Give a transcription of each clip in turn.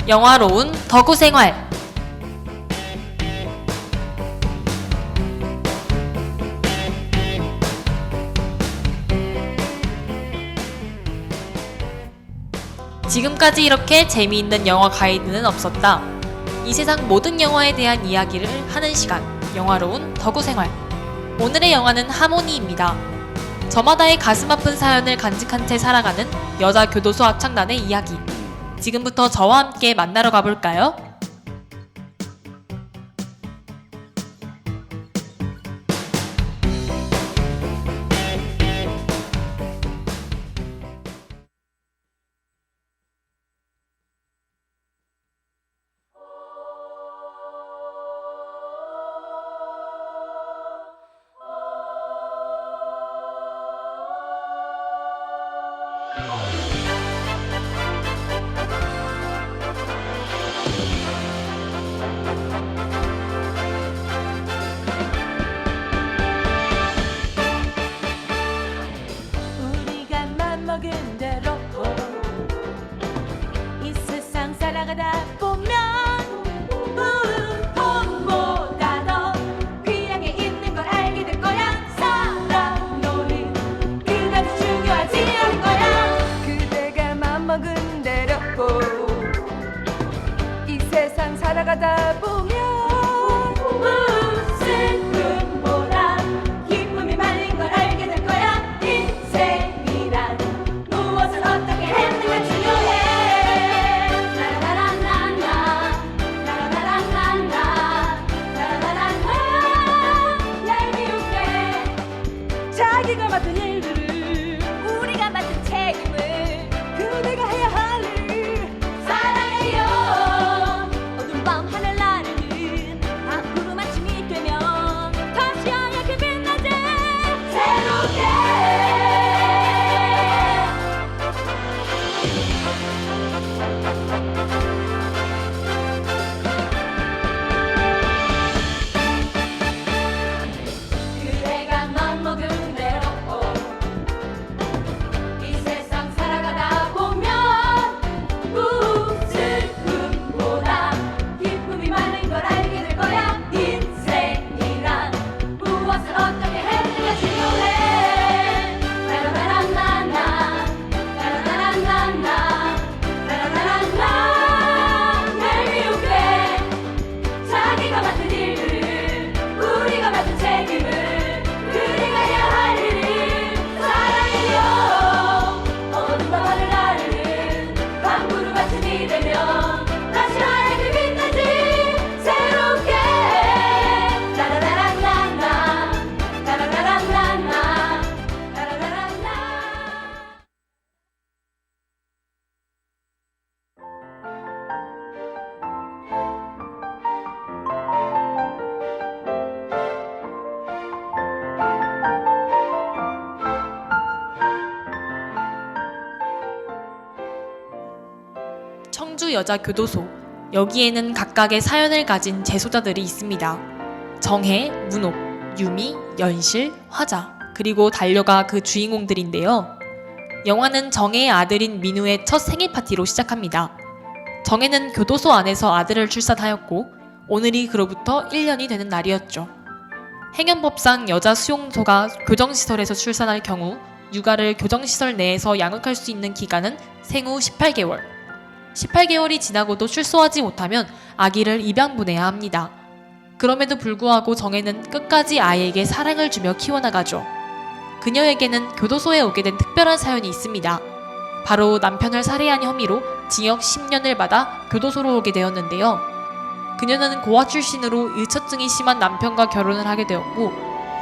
영화로운 더구 생활. 지금까지 이렇게 재미있는 영화 가이드는 없었다. 이 세상 모든 영화에 대한 이야기를 하는 시간, 영화로운 더구 생활. 오늘의 영화는 하모니입니다. 저마다의 가슴 아픈 사연을 간직한 채 살아가는 여자 교도소 합창단의 이야기. 지금부터 저와 함께 만나러 가볼까요? 우리가 맘먹은 대로 이 세상 살아가다 보면 봄보다 더 귀한 게 있는 걸 알게 될 거야. 사랑놀이 그다지 중요하지 않은 거야. 그대가 맘먹은 대로 이 세상 살아가다 보면 슬픔보다 기쁨이 많은 걸 알게 될 거야. 인생이란 무엇을 어떻게 했는가 중요해. 라라라라라라 라라라라라라 라라라라라 날 비웃게 자기가 맡은 일들을 우리가 맡은 책임을 그대가 해야 할 일. 사랑해요. 어두운 밤 하늘 나르는 앞으로 아침이 되면 다시 하얗게 빛나지 새롭게. 그대가 맘먹은 대로 이 세상 살아가다 보면 슬픔보다 기쁨이 많은 걸 알게 될 거야. 인생이란 무엇을 어떻게 했는가 중요해. 라라라라라라 라라라라라라 라라라라라 날 비웃게 자기가 맡은 일들을 우리가 맡은 책임을 그대가 해야 할 일을. 사랑해요. 어두운 밤 하늘 나르는 밤구름 아침이 되면 다시 하얗게 빛나지 새롭게. 라라라라라라 라라라라라라 라라라라라. 청주 여자교도소. 여기에는 각각의 사연을 가진 재소자들이 있습니다. 정혜, 문옥, 유미, 연실, 화자, 그리고 달려가 그 주인공들인데요. 영화는 정혜의 아들인 민우의 첫 생일 파티로 시작합니다. 정혜는 교도소 안에서 아들을 출산하였고 오늘이 그로부터 1년이 되는 날이었죠. 행연법상 여자 수용소가 교정시설에서 출산할 경우 육아를 교정시설 내에서 양육할 수 있는 기간은 생후 18개월. 18개월이 지나고도 출소하지 못하면 아기를 입양보내야 합니다. 그럼에도 불구하고 정혜는 끝까지 아이에게 사랑을 주며 키워나가죠. 그녀에게는 교도소에 오게 된 특별한 사연이 있습니다. 바로 남편을 살해한 혐의로 징역 10년을 받아 교도소로 오게 되었는데요. 그녀는 고아 출신으로 의처증이 심한 남편과 결혼을 하게 되었고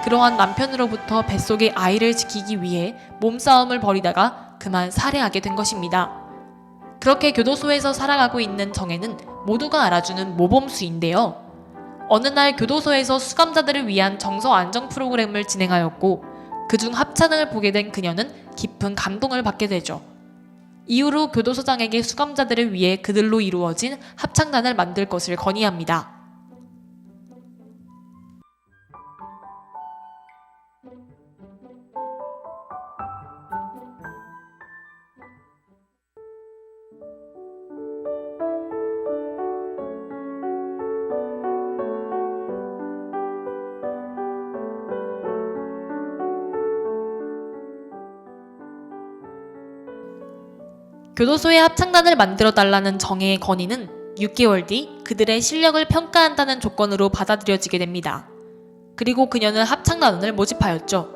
그러한 남편으로부터 뱃속의 아이를 지키기 위해 몸싸움을 벌이다가 그만 살해하게 된 것입니다. 그렇게 교도소에서 살아가고 있는 정혜는 모두가 알아주는 모범수인데요. 어느 날 교도소에서 수감자들을 위한 정서 안정 프로그램을 진행하였고 그중 합창을 보게 된 그녀는 깊은 감동을 받게 되죠. 이후로 교도소장에게 수감자들을 위해 그들로 이루어진 합창단을 만들 것을 건의합니다. 교도소에 합창단을 만들어달라는 정혜의 건의는 6개월 뒤 그들의 실력을 평가한다는 조건으로 받아들여지게 됩니다. 그리고 그녀는 합창단원을 모집하였죠.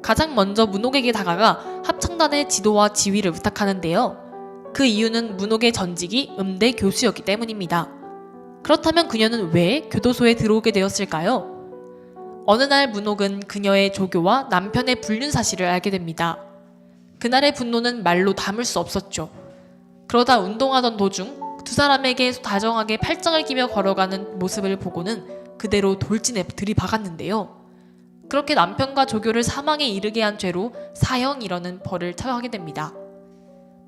가장 먼저 문옥에게 다가가 합창단의 지도와 지휘를 부탁하는데요. 그 이유는 문옥의 전직이 음대 교수였기 때문입니다. 그렇다면 그녀는 왜 교도소에 들어오게 되었을까요? 어느 날 문옥은 그녀의 조교와 남편의 불륜 사실을 알게 됩니다. 그날의 분노는 말로 담을 수 없었죠. 그러다 운동하던 도중 두 사람에게 다정하게 팔짱을 끼며 걸어가는 모습을 보고는 그대로 돌진해 들이박았는데요. 그렇게 남편과 조교를 사망에 이르게 한 죄로 사형이라는 벌을 처하게 됩니다.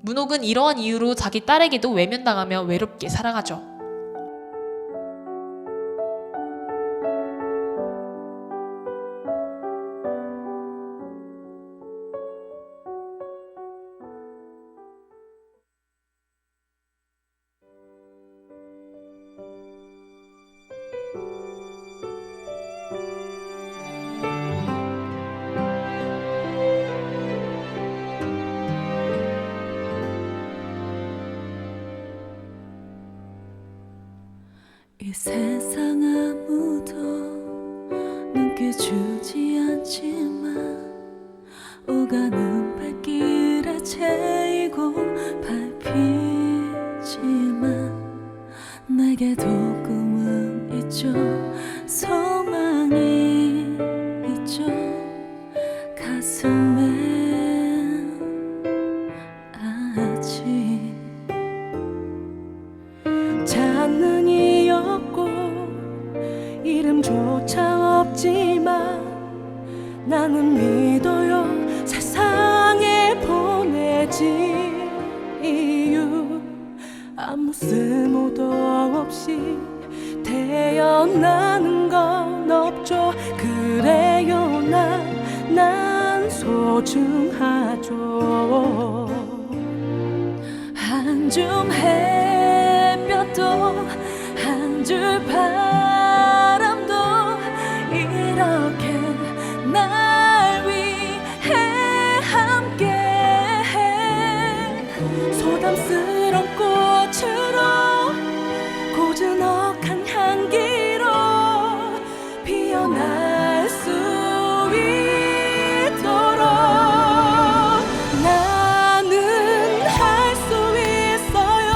문옥은 이러한 이유로 자기 딸에게도 외면당하며 외롭게 살아가죠. 이 세상 아무도 눈겨주지 않지만 오가는 발길에 채이고 밟히지만 내게도 꿈은 있죠. 소망이 있죠. 가슴에 아직 장능이 없고 이름조차 없지만 나는 믿어요. 세상에 보내진 이유 아무 쓸모도 없이 태어나는 건 없죠. 그래요 난 소중하죠. 한줌 햇볕도 한 줄 바람도 이렇게 날 위해 함께해. 소담스런 꽃으로 고즈넉한 향기로 피어날 수 있도록 나는 할 수 있어요.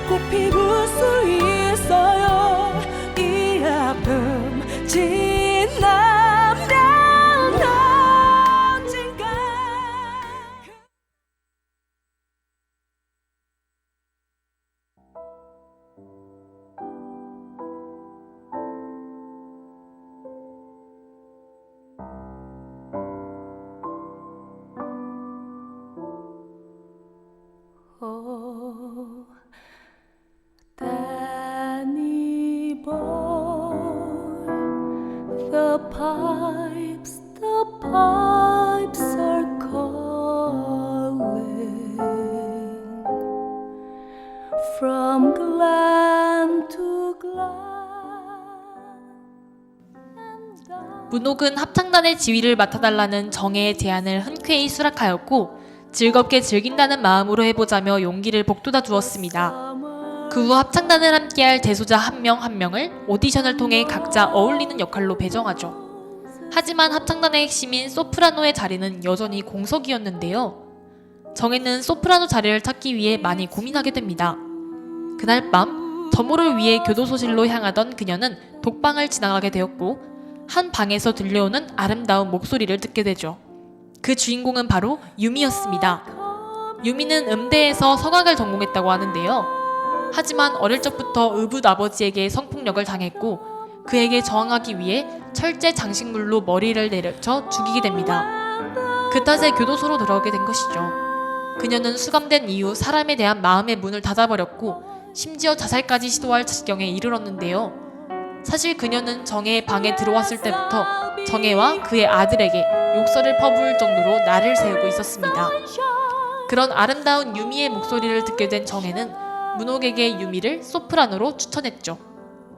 꽃 피울 수 있어요. 이 아픔 지나면 언젠가 Danny boy, the pipes are calling from glen to glen. 문옥은 합창단의 지휘를 맡아달라는 정혜의 제안을 흔쾌히 수락하였고 즐겁게 즐긴다는 마음으로 해보자며 용기를 북돋아 주었습니다. 그 후 합창단을 함께할 재소자 한 명 한 명을 오디션을 통해 각자 어울리는 역할로 배정하죠. 하지만 합창단의 핵심인 소프라노의 자리는 여전히 공석이었는데요. 정혜는 소프라노 자리를 찾기 위해 많이 고민하게 됩니다. 그날 밤 점호를 위해 교도소실로 향하던 그녀는 독방을 지나가게 되었고 한 방에서 들려오는 아름다운 목소리를 듣게 되죠. 그 주인공은 바로 유미였습니다. 유미는 음대에서 성악을 전공했다고 하는데요. 하지만 어릴 적부터 의붓 아버지에게 성폭력을 당했고 그에게 저항하기 위해 철제 장식물로 머리를 내려쳐 죽이게 됩니다. 그 탓에 교도소로 들어오게 된 것이죠. 그녀는 수감된 이후 사람에 대한 마음의 문을 닫아버렸고 심지어 자살까지 시도할 지경에 이르렀는데요. 사실 그녀는 정혜의 방에 들어왔을 때부터 정혜와 그의 아들에게 욕설을 퍼부을 정도로 날을 세우고 있었습니다. 그런 아름다운 유미의 목소리를 듣게 된 정혜는 문옥에게 유미를 소프라노로 추천했죠.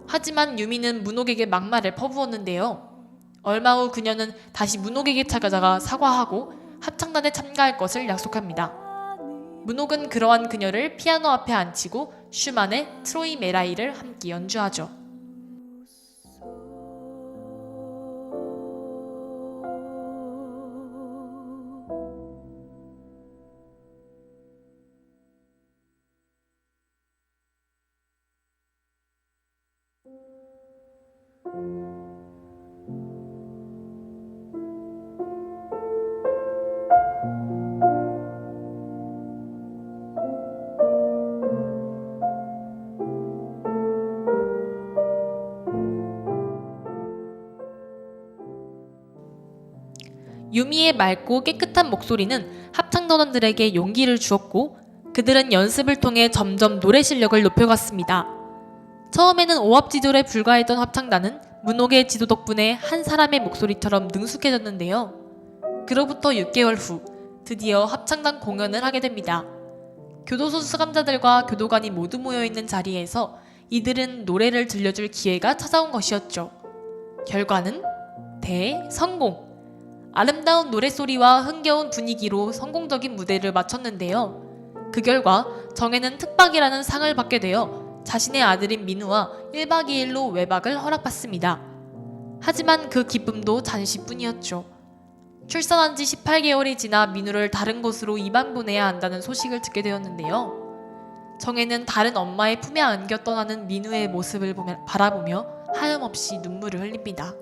하지만 유미는 문옥에게 막말을 퍼부었는데요. 얼마 후 그녀는 다시 문옥에게 찾아가 사과하고 합창단에 참가할 것을 약속합니다. 문옥은 그러한 그녀를 피아노 앞에 앉히고 슈만의 트로이 메라이를 함께 연주하죠. 유미의 맑고 깨끗한 목소리는 합창단원들에게 용기를 주었고 그들은 연습을 통해 점점 노래 실력을 높여갔습니다. 처음에는 오합지졸에 불과했던 합창단은 문옥의 지도 덕분에 한 사람의 목소리처럼 능숙해졌는데요. 그로부터 6개월 후 드디어 합창단 공연을 하게 됩니다. 교도소 수감자들과 교도관이 모두 모여있는 자리에서 이들은 노래를 들려줄 기회가 찾아온 것이었죠. 결과는 대성공! 아름다운 노랫소리와 흥겨운 분위기로 성공적인 무대를 마쳤는데요. 그 결과 정혜는 특박이라는 상을 받게 되어 자신의 아들인 민우와 1박 2일로 외박을 허락받습니다. 하지만 그 기쁨도 잠시뿐이었죠. 출산한 지 18개월이 지나 민우를 다른 곳으로 이방 보내야 한다는 소식을 듣게 되었는데요. 정혜는 다른 엄마의 품에 안겨 떠나는 민우의 모습을 바라보며 하염없이 눈물을 흘립니다.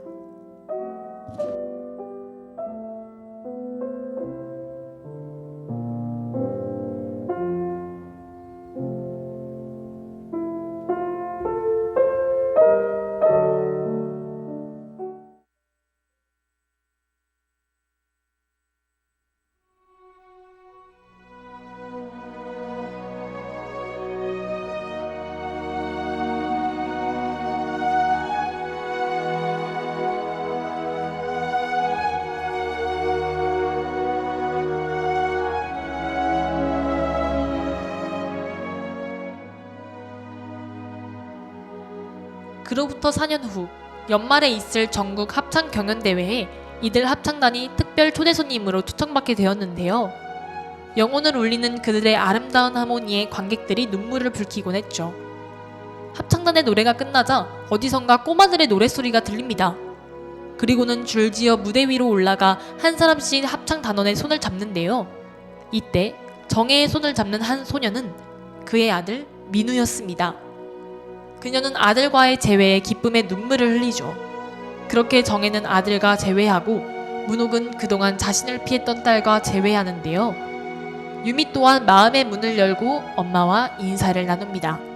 그로부터 4년 후 연말에 있을 전국 합창 경연대회에 이들 합창단이 특별 초대 손님으로 초청받게 되었는데요. 영혼을 울리는 그들의 아름다운 하모니에 관객들이 눈물을 붉히곤 했죠. 합창단의 노래가 끝나자 어디선가 꼬마들의 노랫소리가 들립니다. 그리고는 줄지어 무대 위로 올라가 한 사람씩 합창단원의 손을 잡는데요. 이때 정혜의 손을 잡는 한 소녀는 그의 아들 민우였습니다. 그녀는 아들과의 재회에 기쁨의 눈물을 흘리죠. 그렇게 정혜는 아들과 재회하고 문옥은 그동안 자신을 피했던 딸과 재회하는데요. 유미 또한 마음의 문을 열고 엄마와 인사를 나눕니다.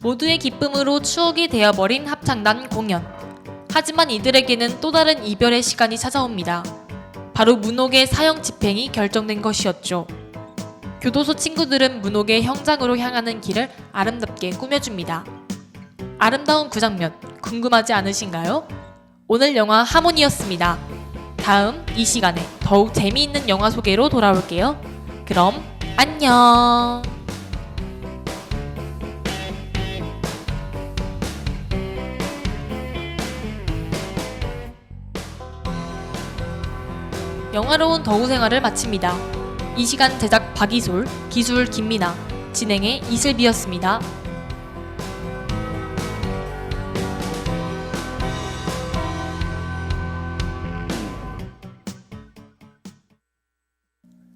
모두의 기쁨으로 추억이 되어버린 합창단 공연. 하지만 이들에게는 또 다른 이별의 시간이 찾아옵니다. 바로 문옥의 사형 집행이 결정된 것이었죠. 교도소 친구들은 문옥의 형장으로 향하는 길을 아름답게 꾸며줍니다. 아름다운 그 장면 궁금하지 않으신가요? 오늘 영화 하모니였습니다. 다음 이 시간에 더욱 재미있는 영화 소개로 돌아올게요. 그럼 안녕. 영화로운 더우 생활을 마칩니다. 이 시간 제작 박이솔, 기술 김미나, 진행의 이슬비였습니다.